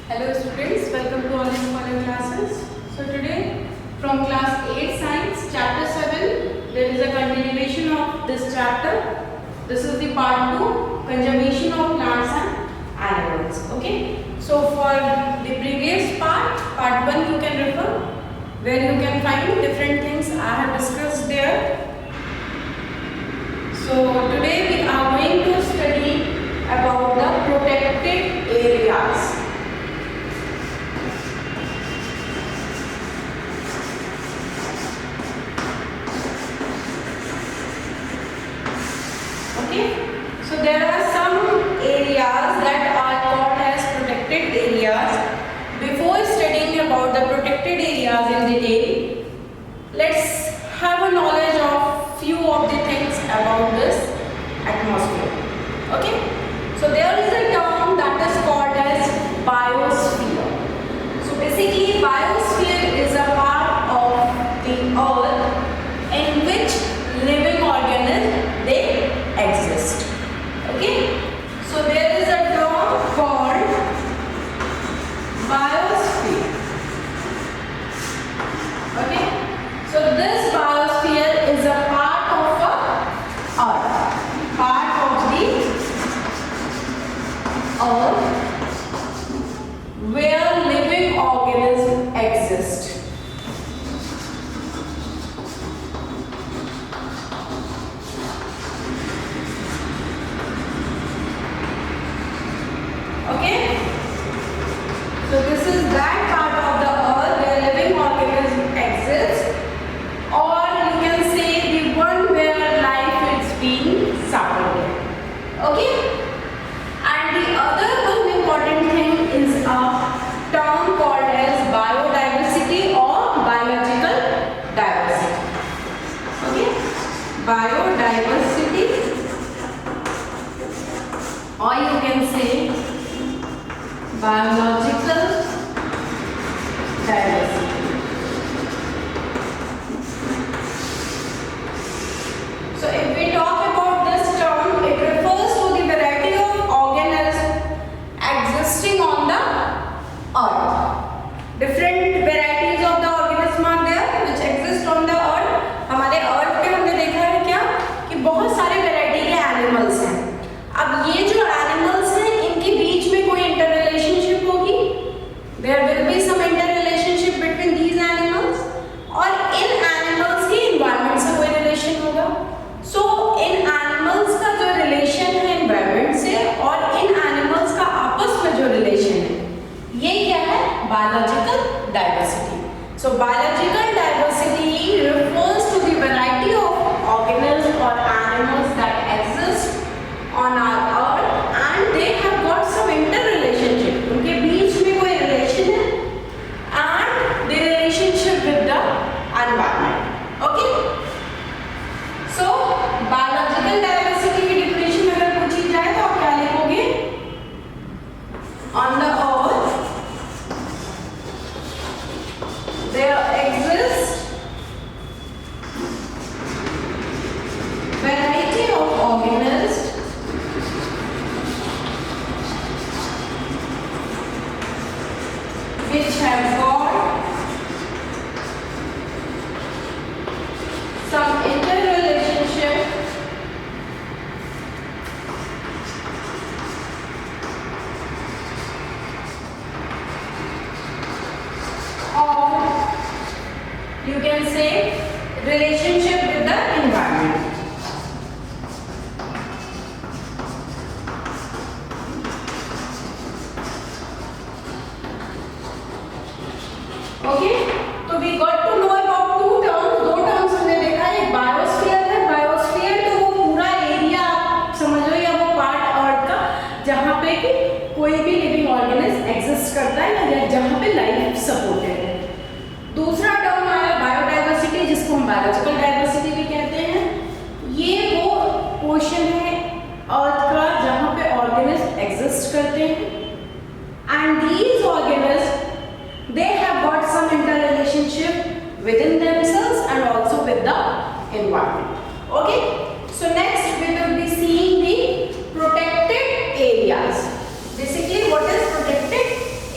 Hello students, welcome to all in modern classes. So today from class 8 science chapter 7 there is a continuation of this chapter. This is the part 2, conservation of plants and animals. Okay. So for the previous part 1 you can refer where you can find different things I have discussed there. So today we are going to study about the protected areas. So there are some areas that are called as protected areas. Before studying about the protected areas in detail, let's have a knowledge of few of the things about this atmosphere. Okay? So there is a term that is called as biosphere. So basically biosphere is a part of the earth in which living organisms they exist. Okay, so there is a term called biosphere. Okay, so this biosphere is a part of the earth, where living organisms exist. Okay, so this is that part of the earth where living organisms exist, or you can say the one where life is being supported. Okay, and the other one important thing is a term called as biodiversity or biological diversity. Okay, biodiversity, or you can say biological diversity. So if we talk about this term, it refers to the variety of organisms existing on the earth. Different varieties of the organisms are there which exist on the earth. हमारे earth पे हमने देखा है क्या कि बहुत सारे variety के animals हैं. अब ये जो animals हैं इनके बीच में कोई interrelationship होगी. There will be some interrelationship between these animals और इन animals के environment से कोई relation होगा. So इन animals का जो relation है environment से और इन animals का आपस में जो relation है ये क्या है? Biological diversity. So biological diversity refers to the variety of organisms or animals that exist on our earth and they have got some interrelationship. उनके बीच में कोई relation है and the relationship with the environment. Okay? So biological diversity की definition अगर पूछी जाए तो आप क्या लिखोगे? On the earth there exists variety of organisms which have got some interrelationship or you can say relationship with the environment. Okay, तो we got to know about two terms. दो terms हमने देखा है, एक बायोस्फीयर है. Biosphere तो वो पूरा एरिया आप समझ लो या वो पार्ट अर्थ का जहाँ पे कि कोई भी लिविंग ऑर्गेनिज्म एग्जिस्ट करता है या जहाँ पे लाइफ सपोर्टेड है. दूसरा टर्म आया बायोडाइवर्सिटी जिसको हम बायोलॉजिकल डाइवर्सिटी भी कहते हैं. ये वो पोर्शन है अर्थ का जहाँ पे ऑर्गेनिज्म एग्जिस्ट करते हैं and these organisms they have got some interrelationship within themselves and also with the environment. Okay, so next we will be seeing the protected areas. Basically what is protected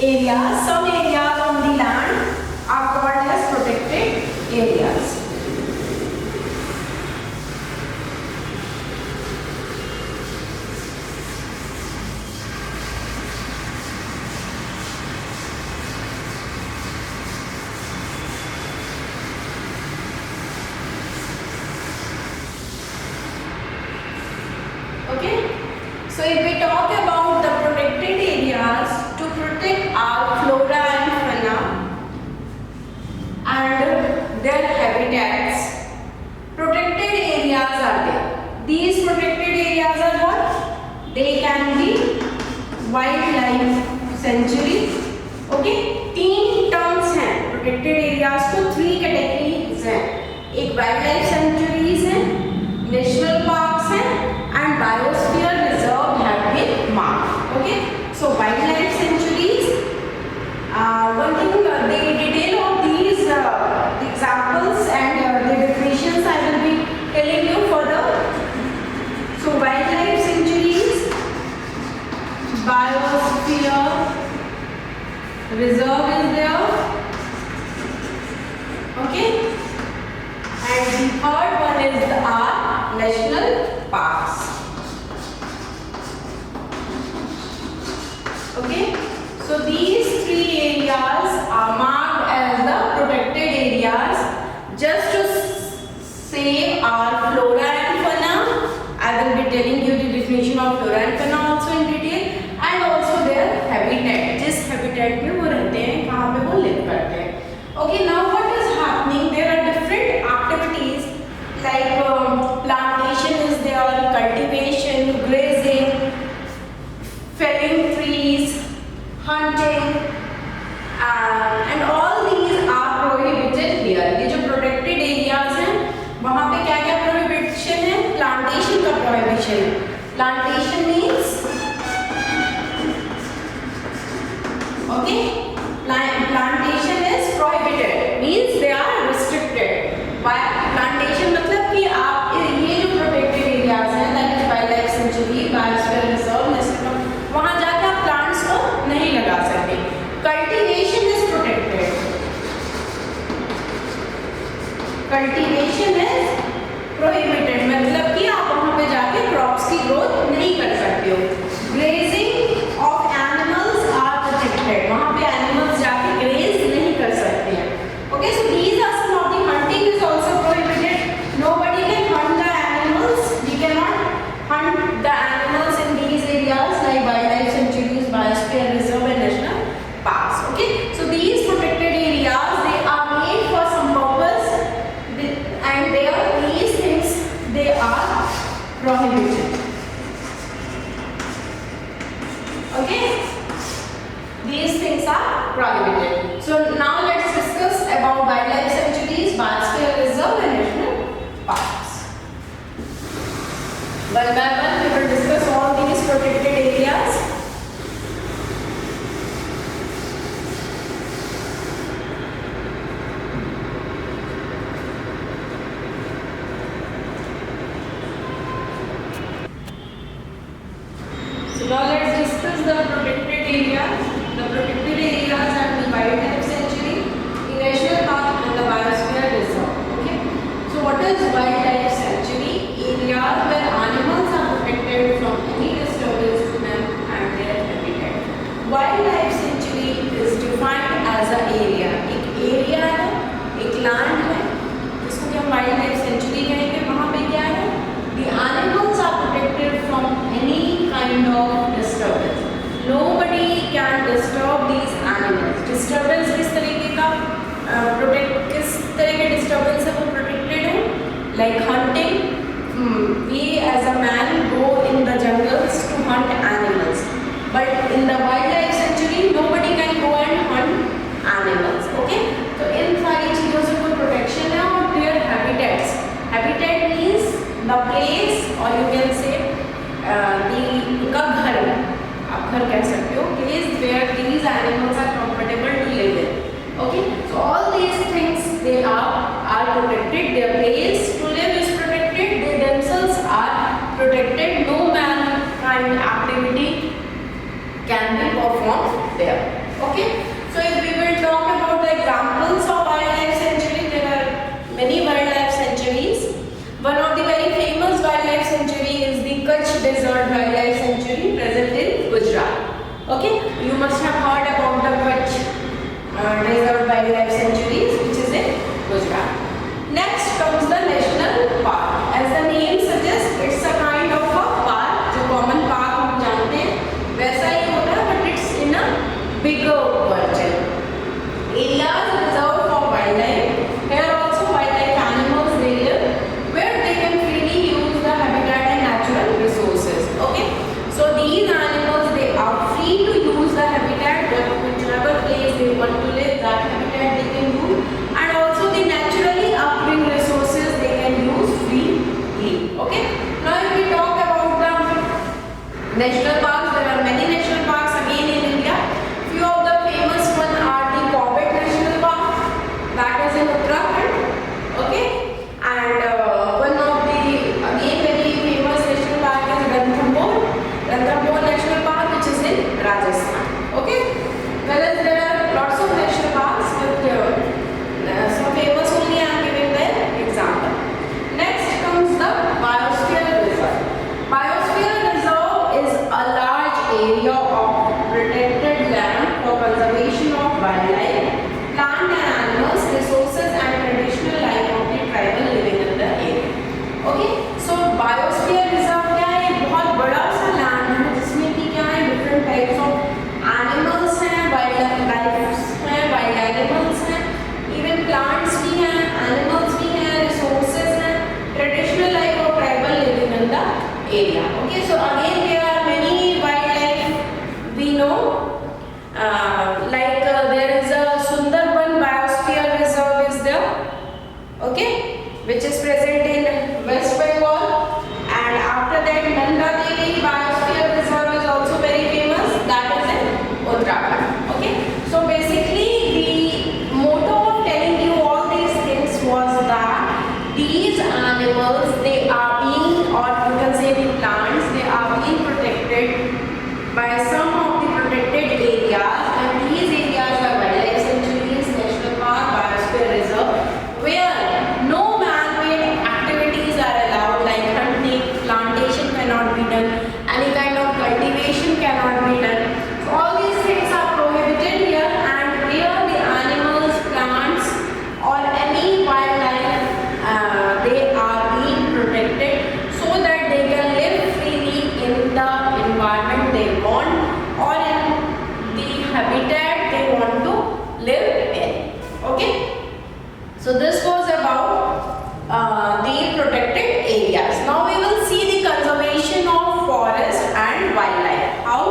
area? areas, some areas on the land are called as protected areas. Okay, so if we talk about the protected areas, to protect our flora and fauna and their habitats, protected areas are there. These protected areas are what? They can be wildlife sanctuaries. Okay, 3 terms हैं protected areas को, 3 categories हैं. एक wildlife sanctuaries है, national parks हैं, and biosphere reserve have been marked. Okay, so wildlife sanctuaries, one thing, the detail of these the examples and the definitions I will be telling you further. So wildlife sanctuaries, biosphere reserve is there. Okay, and the third one is our national parks. Okay, so these 3 areas are marked as the protected areas just to save our flora and fauna. I will be telling you the definition of flora and fauna also in detail, and also their habitat, जिस habitat में वो रहते हैं, कहाँ पे वो live करते हैं. Okay, now what is happening? There are different activities like plantation is there, cultivation, grazing, felling trees, hunting, and all these are prohibited here. ये जो protected areas हैं, वहाँ पे क्या क्या prohibition है? Plantation का prohibition है. Plantation means, okay, plantation is prohibited, means they are restricted. Why? Plantation मतलब कि आप ये जो protected areas हैं, that is wildlife sanctuary, biosphere reserve, national park, वहाँ जाके आप plants को नहीं लगा सकते. Cultivation is protected. Cultivation is prohibited, मतलब कि आप वहाँ पे जाके crops की growth नहीं कर सकते हो. Grazing of animals are protected. वहाँ पे animals जाके graze नहीं कर सकते हैं. Okay, so these are some of the hunting is also prohibited. Nobody can hunt the animals. We cannot hunt the animals in these areas like wildlife sanctuaries, biosphere reserve and national parks. Okay, so these protected areas, they are made for some purpose, and these things, they are prohibited. Okay, these things are prohibited. So now let's discuss about wildlife sanctuaries, biosphere reserve and national parks. One by one we will discuss all these protected areas. So now let's discuss the protected areas. The protected areas are the wildlife sanctuary, the national park and the biosphere reserve. Okay. So what is wildlife sanctuary? Areas where animals are protected from any disturbance to them and their habitat. Wildlife sanctuary is defined as an area. एक area है, एक land है, जिसको कि हम wildlife sanctuary कहेंगे. वहाँ पे क्या है? The animals are protected from any kind of disturbance. Nobody can disturb these animals. Disturbance किस तरीके का किस तरह के disturbance से वो protected है? Like hunting. We as a man go in the jungles to hunt animals. But in the wildlife sanctuary, nobody can go and hunt animals. Okay? So इन सारी चीजों से कोई protection है और their habitats. Habitat means the place, or you can say उनका घर, आप घर कह सकते हो, place where these animals are comfortable to live in. Okay, so all these things, they are protected. Their place to live is protected. They themselves are protected. No mankind activity can be performed there. Okay, so if we will talk about the examples of wildlife sanctuary, there are many wildlife sanctuaries. One of the very famous wildlife sanctuary is the Kutch Desert Wildlife Sanctuary present in Gujarat. Okay, you must have heard about the Kutch Desert Wildlife Sanctuaries, which is in Gujarat. Next comes the national park. As the name suggests, it's a kind of a park. जो common park हम जानते हैं वैसा ही होता है, but it's in a bigger version. Areas reserved for wildlife. Here also wildlife animals they live, where they can freely use the habitat and natural resources. Okay, so these animals they are free to use the habitat, whichever place they want to live, that habitat they can use, and also the naturally occurring resources they can use freely. Okay, now if we talk about the national parks, there are many national parks again in India. Few of the famous one are the Corbett National Park, that is in Uttarakhand. Okay, and one of the again very famous national park is Ranthambore National Park, which is in Rajasthan. Okay, whereas there are lots of national parks, but some famous only I am giving the example. Next comes the Biosphere Reserve. Biosphere Reserve is a large area of protected land for conservation of wildlife, plant and animals, resources and traditional life of the tribal living in the area. Okay, so Biosphere Reserve क्या है? बहुत बड़ा सा land है जिसमें कि क्या है डिफरेंट टाइप्स ऑफ एनिमल्स हैं, वाइल्ड लाइफ हैं, वाइल्ड एनिमल्स हैं, इवन प्लांट्स भी हैं, एनिमल्स भी हैं, रिसोर्सेज हैं, traditional life of tribal living in the area. Okay, so again there are many wild life we know, like there is a Sundarban Biosphere Reserve is there, okay, which is present in West Bengal, and after that Nanda Devi Biosphere Reserve is also very famous, that is in Uttarakhand. Okay, so basically the motto of telling you all these things was that these animals they are being, or you can say the plants, they are being protected by some of the protected areas, and these areas are wildlife sanctuaries, national park, biosphere reserve, where no man-made activities are allowed, like hunting, plantation cannot be done, any kind of cultivation cannot be done. So all these things are prohibited here, and where the animals, plants or any wildlife they are being protected so that they can live freely in the environment they want or in the habitat they want to live in. Okay, so this was about the protected areas. Now we will see the conservation of forest and wildlife, how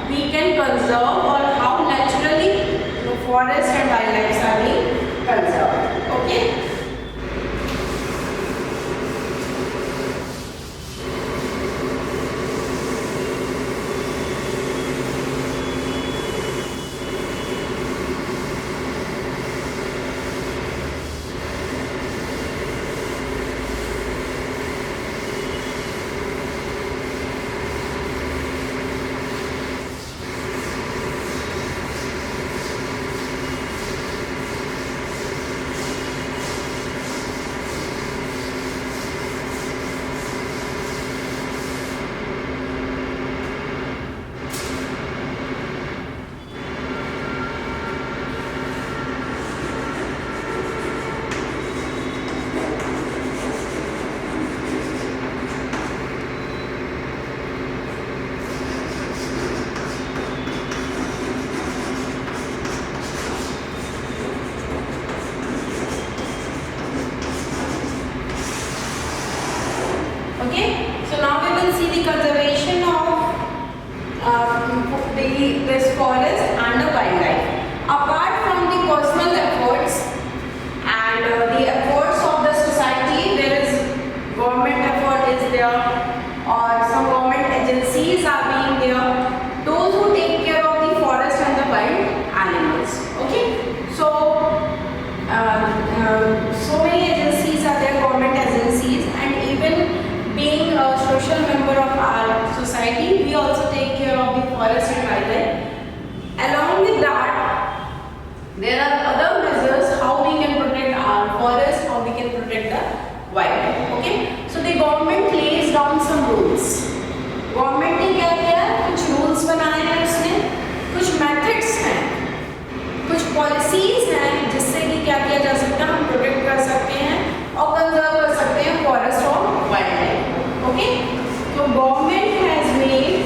we can conserve or how naturally the forest and wildlife are being conserved. Okay, so now we will see the conservation of this forest and the wildlife. Apart from the personal efforts and the efforts of the society, there is government effort is there, or some government agencies are being there, those who take care of the forest and the wild animals. Okay, so so many agencies are there, government agencies, and even being a social member of our society, we also take care of the forest and wildlife. Along with that, So government has made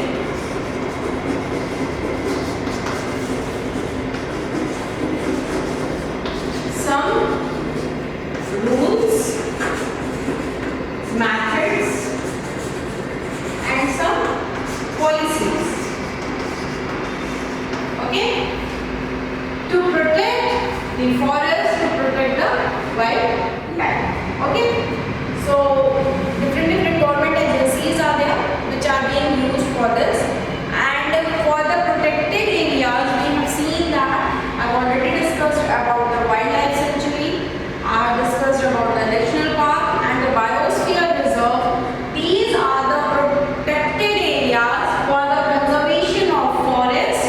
some rules, methods and some policies, okay, to protect the forest, to protect the wildlife. Okay, so different government agencies are there which are being used for this, and for the protected areas we have seen that I've already discussed about the wildlife sanctuary, I have discussed about the national park and the biosphere reserve. These are the protected areas for the conservation of forest,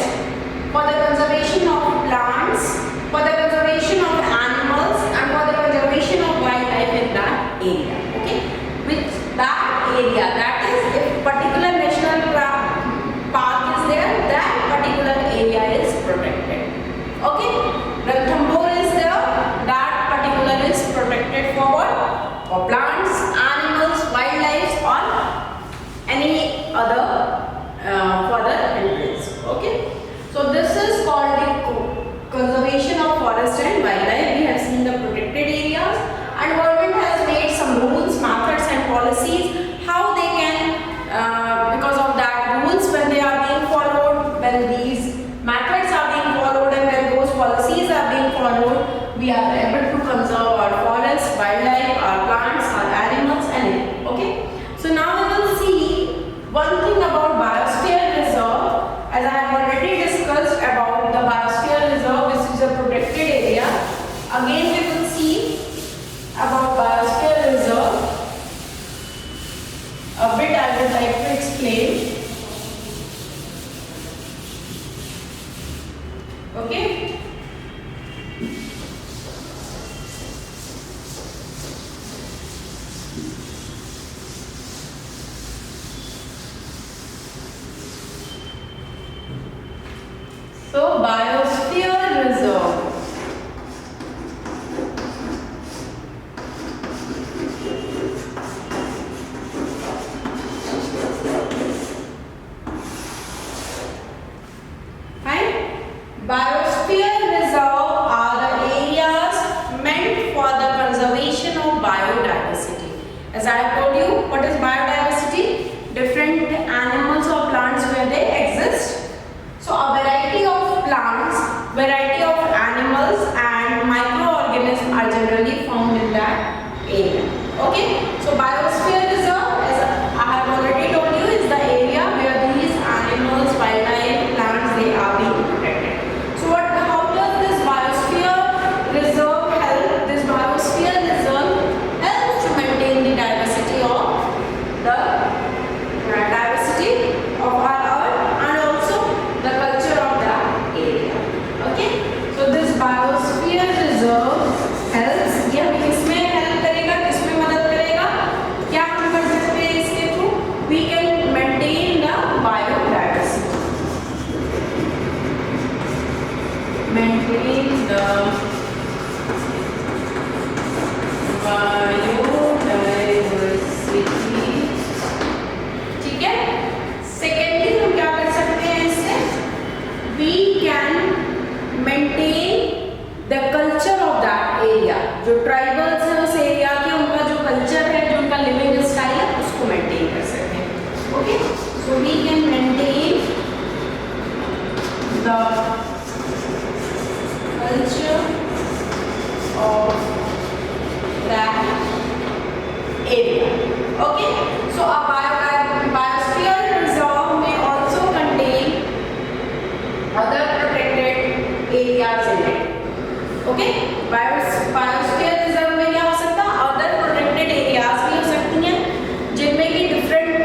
for the conservation of plants, for the conservation of animals and for the conservation of wildlife in that area. Okay, which that area, that is, if particular national park is there, that particular area is protected. Okay, Ranthambore is there, that particular is protected for what? For plants, animals, wildlife or any other further entrance. Okay, so this is called the conservation of forest and wildlife. We have seen the protected areas, and government has made some rules, methods and policies how they can, because of that rules, when they are being followed, when these methods are being followed and when those policies are being followed, we are able to conserve our forest, wildlife, our plants, our animals and okay. So now we will see one thing about biosphere reserve. As I have already discussed about the biosphere reserve, which is a protected area. Again we will see about biosphere reserve. A bit I would like to explain. Okay. So biosphere reserve. Biosphere reserve are the areas meant for the conservation of biodiversity. As I have told you, what is biodiversity? Different animals or plants where they exist. So a variety of plants, variety of animals and microorganisms are generally found in that area. Okay, so biosphere reserve, as I have already told you, is the area where these animals, wildlife, plants, they are being protected. How does this biosphere reserve help? This biosphere reserve helps to maintain the diversity of our earth and also the culture of that area. Okay, so this biosphere reserve helps. ये हमें किसमें help करेगा, किसमें मदद करेगा? क्या हम कर सकते हैं इसके through? We can maintain the biodiversity. Maintain the biodiversity. ठीक है? Secondly, हम क्या कर सकते हैं इससे? We can maintain the culture of that area. जो tribals हैं उस area के, उनका जो culture है, जो उनका living style है, उसको maintain कर सकते हैं. Okay? So we can maintain the culture of that area. Okay, so a biosphere reserve may also contain other protected areas in it. Okay, biosphere reserve में क्या हो सकता है? Other protected areas भी हो सकती हैं जिनमें कि different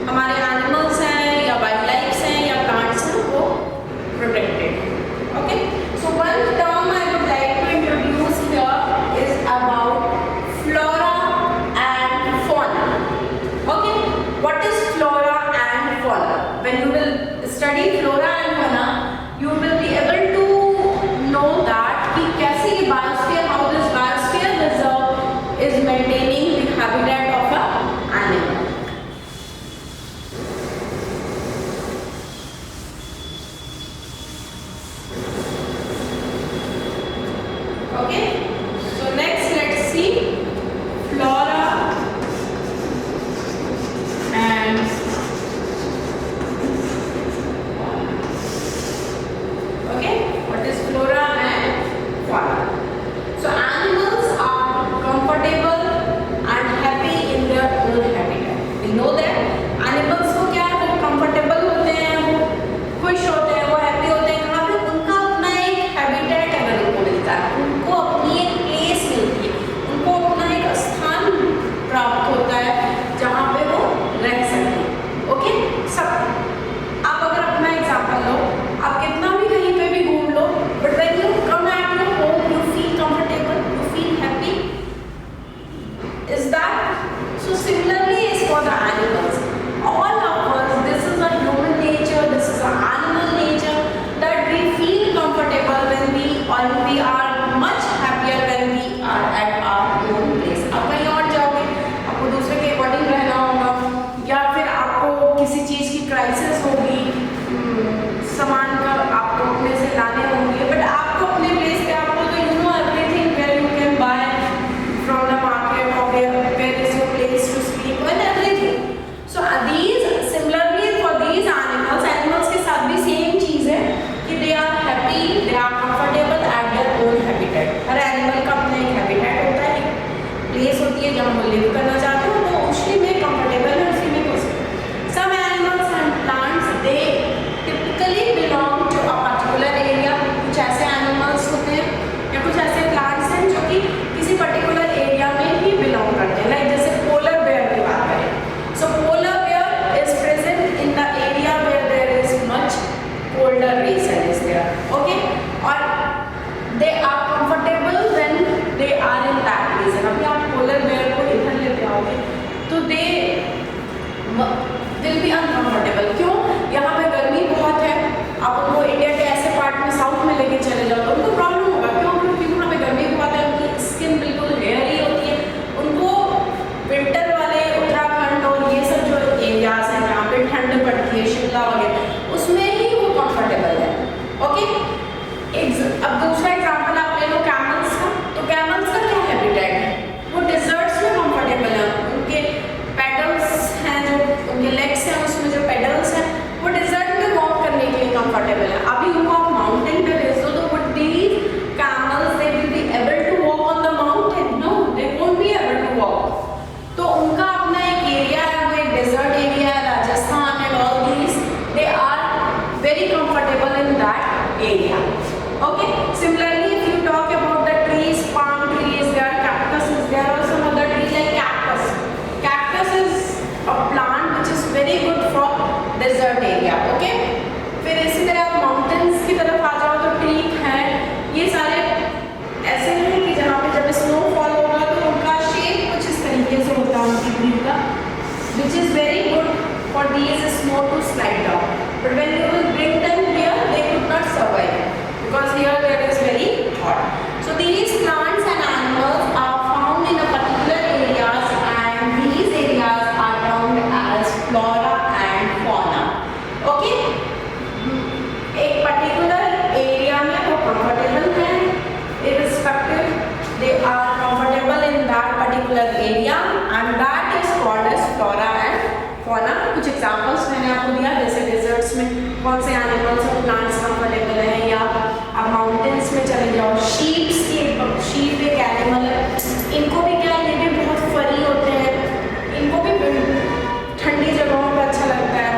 हमारे animals हैं या wildlife हैं या plants हैं, वो protected. Okay, so one term I would like to introduce here is about flora and fauna. Okay, what is flora and fauna? When you will study flora and fauna, you will be able to know that कि कैसे ये biosphere, how this biosphere reserve is maintaining the habitat of a animal. किसी चीज़ की crisis होगी, सामान का आपको अपने से लाने होंगे, बट आपको अपने प्लेस पे आपको तो you know everything where you can buy from the market और where is your place to sleep and everything. So these similarly for these animals के साथ भी सेम चीज़ है कि they are happy, they are comfortable at their own habitat. हर animal का अपना एक हैबिटेट होता है, प्लेस होती है जहाँ वो लिव करना चाहते हो, वो उसी में कंफर्टेबल है, उसी में घुस. Some animals and plants they typically belong to a particular area. कुछ ऐसे एनिमल्स होते हैं या कुछ ऐसे प्लांट्स हैं जो कि किसी पर्टिकुलर एरिया में ही बिलोंग करते हैं. लाइक जैसे पोलर बेयर की बात करें, so polar bear is present in the area where there is much colder region is there, okay, or they are comfortable when they are in that region. अभी आप polar bear को इधर लेते आओगे तो they will be uncomfortable. क्यों? यहाँ पे गर्मी बहुत है. आप उनको इंडिया के ऐसे पार्ट में साउथ में लेके चले जाओ तो उनको प्रॉब्लम होगा. क्यों? क्योंकि वहाँ पे गर्मी बहुत है, उनकी स्किन बिल्कुल हेयरी होती है. उनको विंटर वाले उत्तराखंड और ये सब जो एरियाज हैं जहाँ पे ठंड पड़ती है, शिमला वगैरह, उसमें ही वो कंफर्टेबल है. ओके, अब दूसरा एग्जांपल आप ले लो कैमल्स का. तो कैमल्स का क्या हैबिटेट है? वो डिजर्ट्स में कंफर्टेबल है. उनके पेडल्स हैं, जो उनके लेग्स हैं, उसमें जो पेडल्स हैं वो डिजर्ट में वॉक करने के लिए कंफर्टेबल है. अभी उनको आप माउंटेन पे भेज दो तो would these camels they will be able to walk on the mountain? No, they won't be able to walk. तो उनका अपना एक एरिया है, वो एक डेजर्ट एरिया है, Rajasthan and all these, they are very comfortable in that area. Okay, similarly if you talk about the trees, palm trees, there are cactuses, there are some other trees like cactus. Cactus is a plant which is very good for desert area. Okay, फिर इसी तरह आप mountains की तरफ आ जाओ तो teak है, ये सारे ऐसे हैं कि जहाँ पे जब snowfall होगा तो उनका shape कुछ इस तरीके से होता है उनकी tree का, which is very good for these snow to slide down. But when you will bring them here, they could not survive because here there is very hot. So these plants and animals are found in a particular areas, and these areas are termed as flora and fauna. Okay? एक particular area में वो comfortable हैं, irrespective they are comfortable in that particular area, and that is called as flora and fauna. कुछ examples मैंने आपको दिया, जैसे desserts में कौन से एनिमल्स और प्लांट्स कंफर्टेबल हैं, या आप माउंटेन्स में चले जाओ. शीप एक एनिमल है, इनको भी क्या, ये भी बहुत फरी होते हैं, इनको भी ठंडी जगहों पर अच्छा लगता है,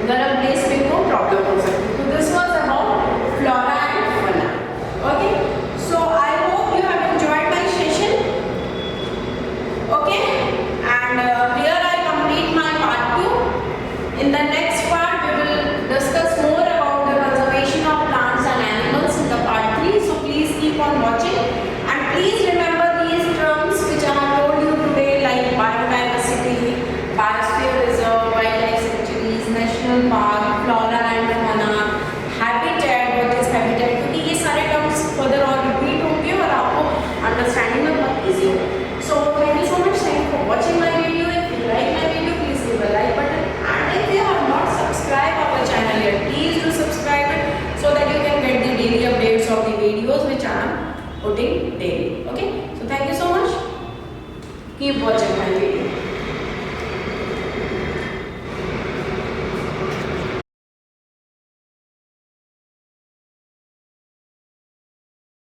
गर्म प्लेस पे इनको प्रॉब्लम हो सकती है. तो this was about flora and fauna. Okay, so I hope you have enjoyed my session. Okay, and here I complete my part 2. In the next part we will discuss more about the conservation of plants and animals in the part 3. So please keep on watching, and please remember these terms which I have told you today, like biodiversity, biosphere reserve, wildlife sanctuaries, national park, flora and fauna, habitat. What is habitat? क्योंकि ये सारे terms further और repeat होंगे और आपको understanding में बहुत easy होगा. So thank you so much. Thank you for watching my video. If you like my video, please leave a like button, and if you have not subscribed our channel yet, please do subscribe it so that you can get the daily updates of the videos which I am putting daily. Okay, so thank you so much. Keep watching my video.